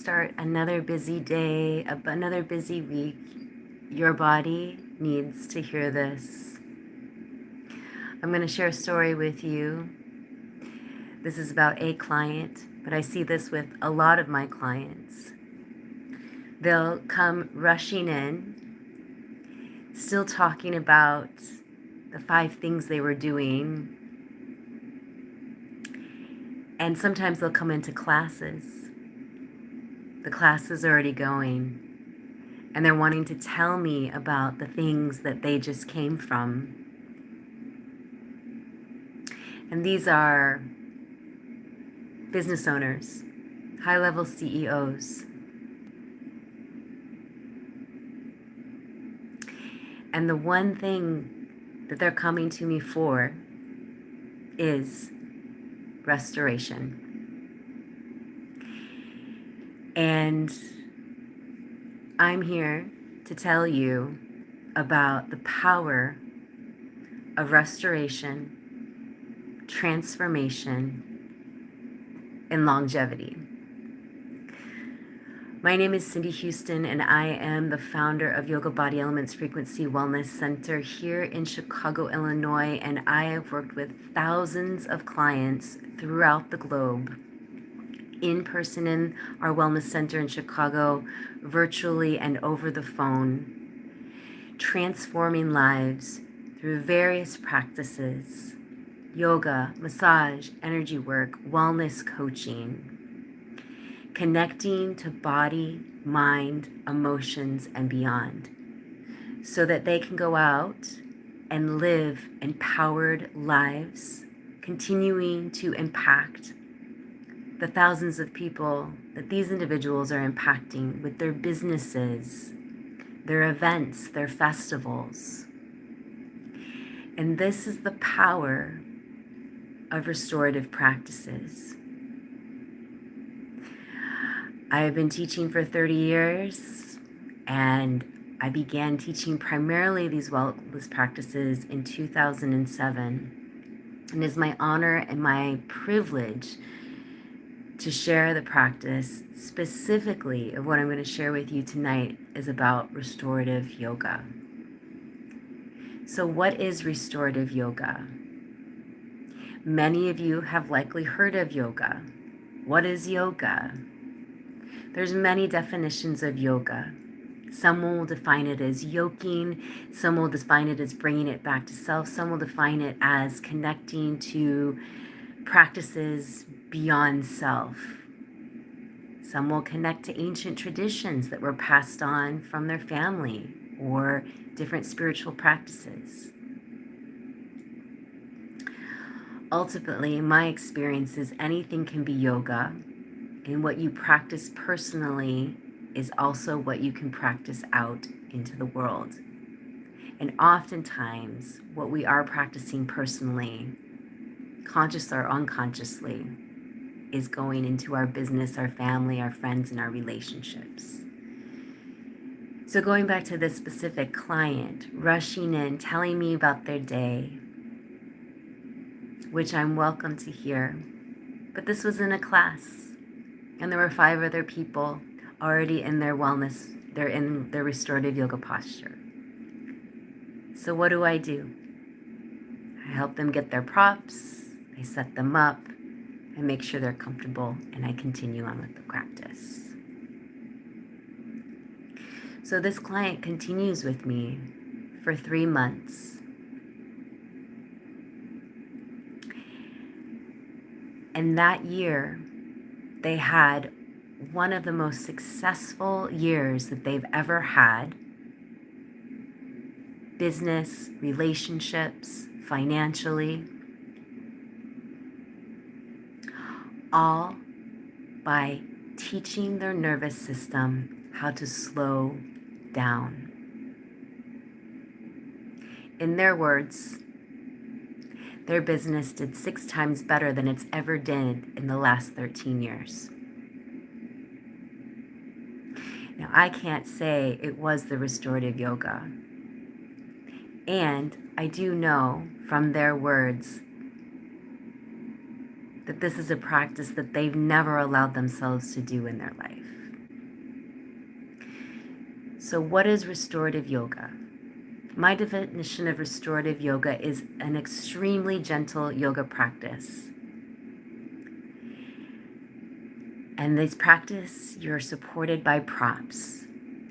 Start another busy day, another busy week. Your body needs to hear this. I'm going to share a story with you. This is about a client, but I see this with a lot of my clients. They'll come rushing in, still talking about the 5 things they were doing, and sometimes they'll come into classes. The class is already going, and they're wanting to tell me about the things that they just came from. And these are business owners, high-level CEOs. And the one thing that they're coming to me for is restoration. And I'm here to tell you about the power of restoration, transformation, and longevity. My name is Cindy Huston, and I am the founder of Yoga Body Elements Frequency Wellness Center here in Chicago, Illinois, and I have worked with thousands of clients throughout the globe, in person in our wellness center in Chicago, virtually and over the phone, transforming lives through various practices: yoga, massage, energy work, wellness coaching, connecting to body, mind, emotions, and beyond, so that they can go out and live empowered lives, continuing to impact the thousands of people that these individuals are impacting with their businesses, their events, their festivals. And this is the power of restorative practices. I have been teaching for 30 years, and I began teaching primarily these wellness practices in 2007. And it is my honor and my privilege to share the practice. Specifically of what I'm going to share with you tonight is about restorative yoga. So what is restorative yoga? Many of you have likely heard of yoga. What is yoga? There's many definitions of yoga. Some will define it as yoking, some will define it as bringing it back to self, some will define it as connecting to practices beyond self. Some will connect to ancient traditions that were passed on from their family or different spiritual practices. Ultimately, my experience is anything can be yoga, and what you practice personally is also what you can practice out into the world. And oftentimes, what we are practicing personally, conscious or unconsciously, is going into our business, our family, our friends, and our relationships. So going back to this specific client, rushing in, telling me about their day, which I'm welcome to hear, but this was in a class, and there were 5 other people already in their wellness, they're in their restorative yoga posture. So what do? I help them get their props, I set them up, I make sure they're comfortable, and I continue on with the practice. So this client continues with me for 3 months. And that year, they had one of the most successful years that they've ever had. Business, relationships, financially, all by teaching their nervous system how to slow down. In their words, their business did 6 times better than it's ever did in the last 13 years. Now, I can't say it was the restorative yoga. And I do know from their words that this is a practice that they've never allowed themselves to do in their life. So what is restorative yoga? My definition of restorative yoga is an extremely gentle yoga practice. And this practice, you're supported by props.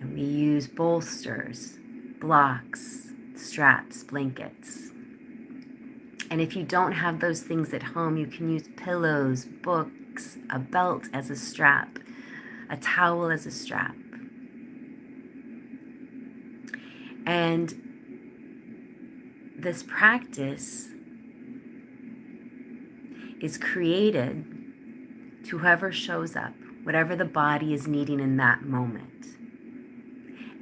And we use bolsters, blocks, straps, blankets. And if you don't have those things at home, you can use pillows, books, a belt as a strap, a towel as a strap. And this practice is created to whoever shows up, whatever the body is needing in that moment.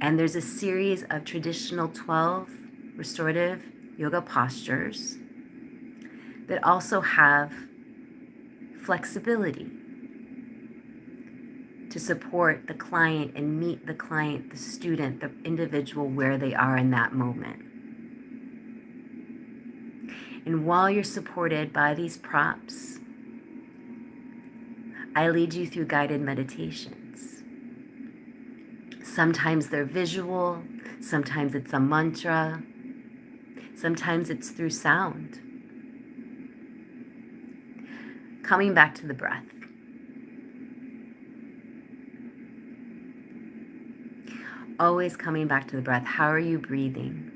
And there's a series of traditional 12 restorative yoga postures that also have flexibility to support the client and meet the client, the student, the individual where they are in that moment. And while you're supported by these props, I lead you through guided meditations. Sometimes they're visual, sometimes it's a mantra, sometimes it's through sound. Coming back to the breath. Always coming back to the breath. How are you breathing?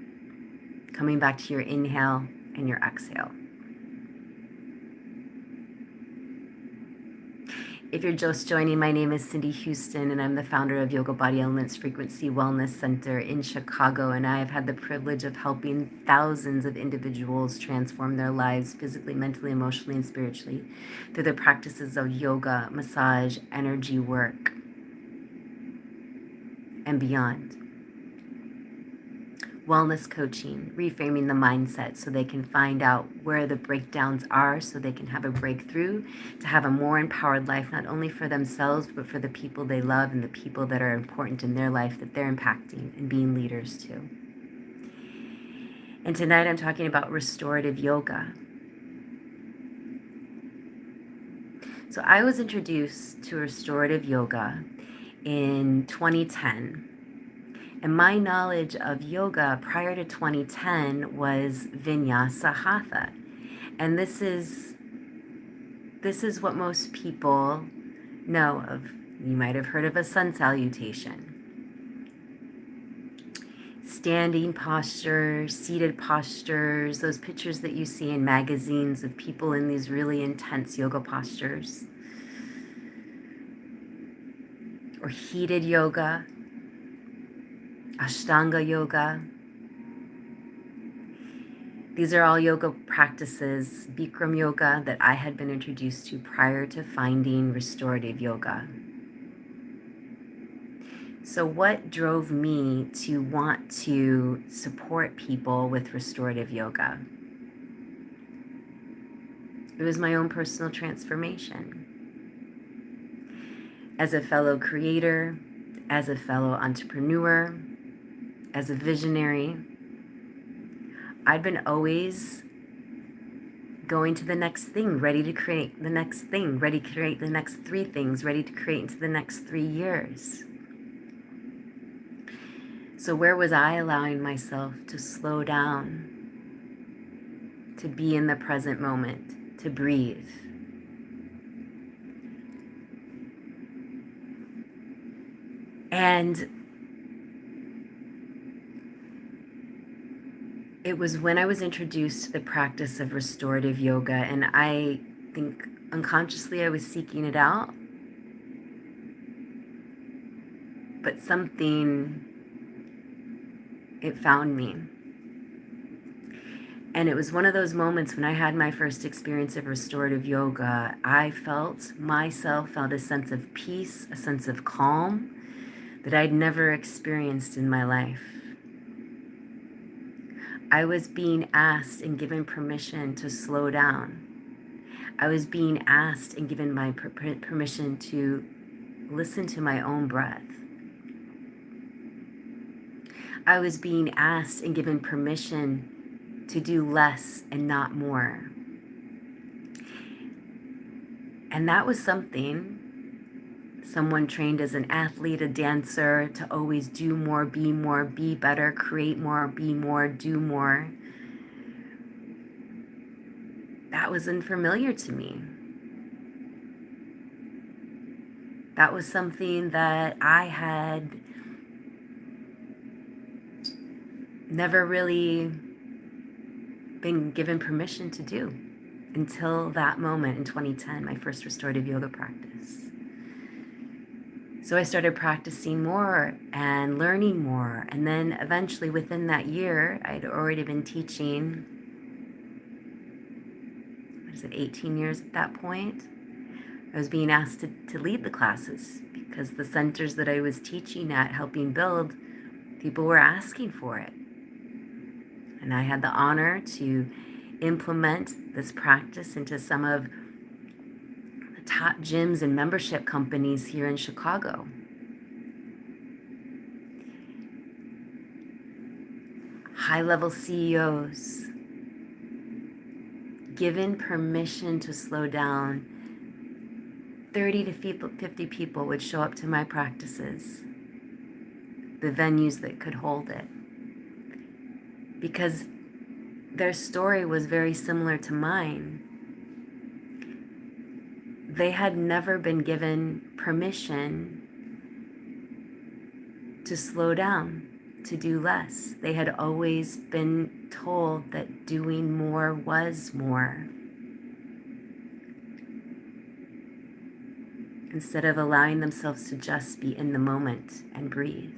Coming back to your inhale and your exhale. If you're just joining, my name is Cindy Huston, and I'm the founder of Yoga Body Elements Frequency Wellness Center in Chicago, and I have had the privilege of helping thousands of individuals transform their lives physically, mentally, emotionally, and spiritually through the practices of yoga, massage, energy work, and beyond. Wellness coaching, reframing the mindset so they can find out where the breakdowns are so they can have a breakthrough to have a more empowered life, not only for themselves, but for the people they love and the people that are important in their life that they're impacting and being leaders to. And tonight I'm talking about restorative yoga. So I was introduced to restorative yoga in 2010. And my knowledge of yoga prior to 2010 was Vinyasa Hatha. And this is what most people know of. You might have heard of a sun salutation. Standing postures, seated postures, those pictures that you see in magazines of people in these really intense yoga postures. Or heated yoga. Ashtanga yoga. These are all yoga practices, Bikram yoga, that I had been introduced to prior to finding restorative yoga. So what drove me to want to support people with restorative yoga? It was my own personal transformation. As a fellow creator, as a fellow entrepreneur, as a visionary, I'd been always going to the next thing, ready to create the next thing, ready to create the next 3 things, ready to create into the next 3 years. So where was I allowing myself to slow down, to be in the present moment, to breathe? And it was when I was introduced to the practice of restorative yoga, and I think unconsciously I was seeking it out, but it found me. And it was one of those moments when I had my first experience of restorative yoga, I felt a sense of peace, a sense of calm that I'd never experienced in my life. I was being asked and given permission to slow down. I was being asked and given my permission to listen to my own breath. I was being asked and given permission to do less and not more. And that was something someone trained as an athlete, a dancer, to always do more, be better, create more, be more, do more. That was unfamiliar to me. That was something that I had never really been given permission to do until that moment in 2010, my first restorative yoga practice. So I started practicing more and learning more. And then eventually within that year, I'd already been teaching, 18 years at that point. I was being asked to lead the classes because the centers that I was teaching at, helping build, people were asking for it. And I had the honor to implement this practice into some of the top gyms and membership companies here in Chicago. High-level CEOs given permission to slow down. 30 to 50 people would show up to my practices, the venues that could hold it, because their story was very similar to mine. They had never been given permission to slow down, to do less. They had always been told that doing more was more, instead of allowing themselves to just be in the moment and breathe.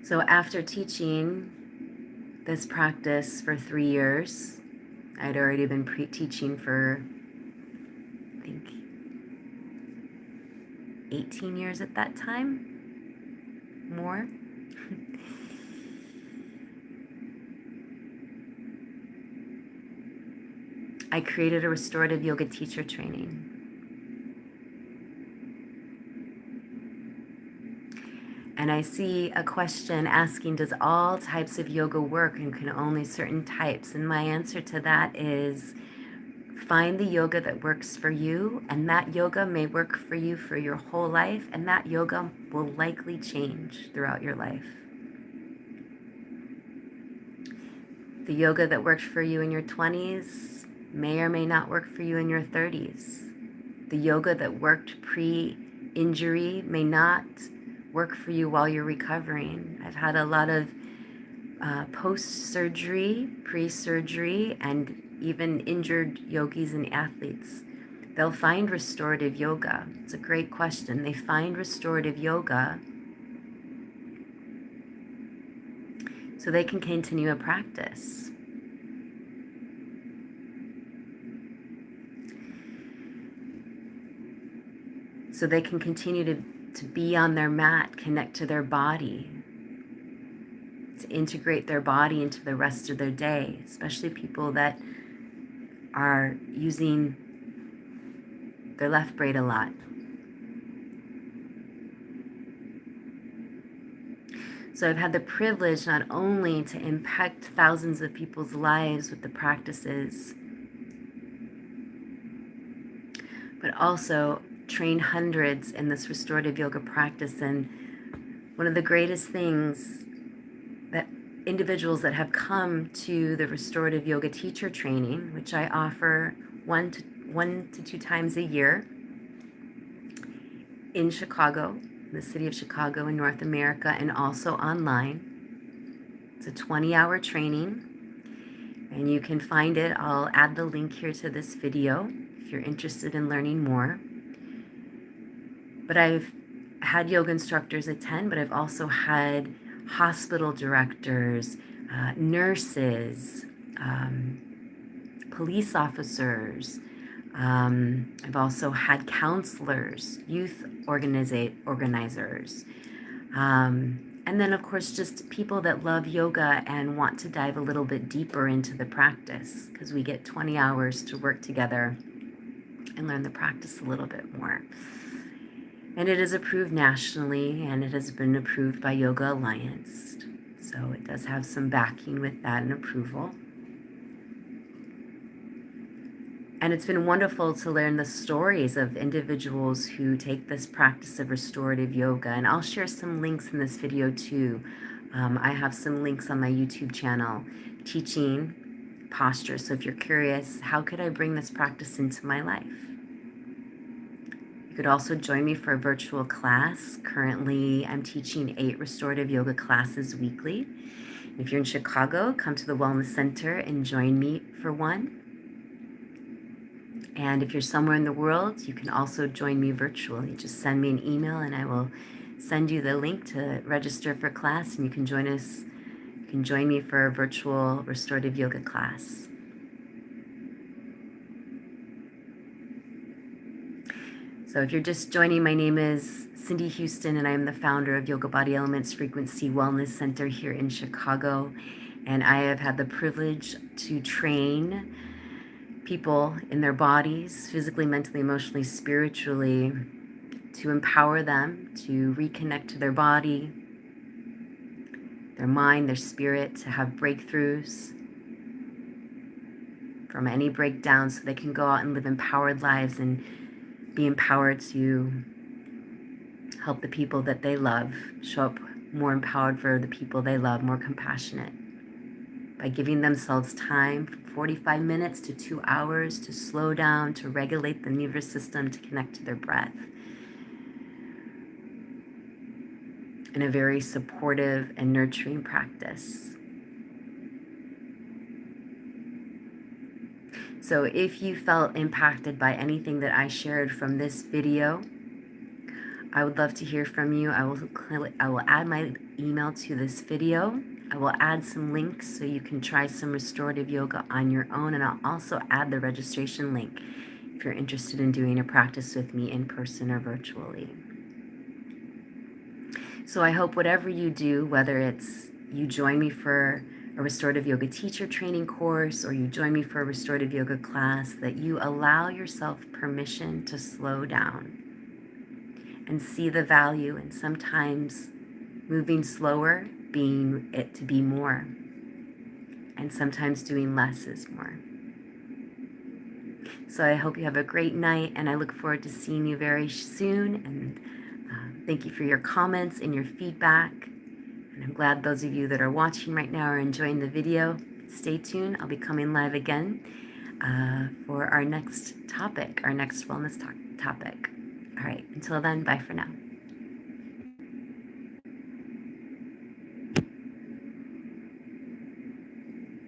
So after teaching this practice for 3 years, I'd already been teaching for, I think, 18 years at that time, more. I created a restorative yoga teacher training. And I see a question asking, does all types of yoga work and can only certain types? And my answer to that is, find the yoga that works for you, and that yoga may work for you for your whole life, and that yoga will likely change throughout your life. The yoga that worked for you in your 20s may or may not work for you in your 30s. The yoga that worked pre-injury may not work for you while you're recovering. I've had a lot of post-surgery, pre-surgery, and even injured yogis and athletes. They'll find restorative yoga. It's a great question. They find restorative yoga so they can continue a practice. So they can continue to be on their mat, connect to their body, to integrate their body into the rest of their day, especially people that are using their left brain a lot. So I've had the privilege not only to impact thousands of people's lives with the practices, but also train hundreds in this restorative yoga practice. And one of the greatest things that individuals that have come to the restorative yoga teacher training, which I offer one to two times a year in Chicago, the city of Chicago in North America, and also online. It's a 20-hour training, and you can find it. I'll add the link here to this video if you're interested in learning more. But I've had yoga instructors attend, but I've also had hospital directors, nurses, police officers. I've also had counselors, youth organizers, and then of course just people that love yoga and want to dive a little bit deeper into the practice, because we get 20 hours to work together and learn the practice a little bit more. And it is approved nationally, and it has been approved by Yoga Alliance. So So it does have some backing with that and approval. And it's been wonderful to learn the stories of individuals who take this practice of restorative yoga. And I'll share some links in this video too. I have some links on my YouTube channel teaching posture. So if you're curious, how could I bring this practice into my life? You could also join me for a virtual class. Currently, I'm teaching 8 restorative yoga classes weekly. If you're in Chicago, come to the Wellness Center and join me for one. And if you're somewhere in the world, you can also join me virtually. Just send me an email and I will send you the link to register for class, and you can join us. You can join me for a virtual restorative yoga class. So if you're just joining, my name is Cindy Huston, and I am the founder of Yoga Body Elements Frequency Wellness Center here in Chicago. And I have had the privilege to train people in their bodies, physically, mentally, emotionally, spiritually, to empower them to reconnect to their body, their mind, their spirit, to have breakthroughs from any breakdown so they can go out and live empowered lives and be empowered to help the people that they love show up more empowered for the people they love, more compassionate, by giving themselves time from 45 minutes to 2 hours to slow down, to regulate the nervous system, to connect to their breath in a very supportive and nurturing practice. So if you felt impacted by anything that I shared from this video, I would love to hear from you. I will add my email to this video. I will add some links so you can try some restorative yoga on your own, and I'll also add the registration link if you're interested in doing a practice with me in person or virtually. So I hope whatever you do, whether it's you join me for a restorative yoga teacher training course or you join me for a restorative yoga class, that you allow yourself permission to slow down and see the value in sometimes moving slower, being it to be more, and sometimes doing less is more. So I hope you have a great night, and I look forward to seeing you very soon. And thank you for your comments and your feedback. And I'm glad those of you that are watching right now are enjoying the video. Stay tuned. I'll be coming live again for our next topic, our next wellness topic. All right, until then, bye for now.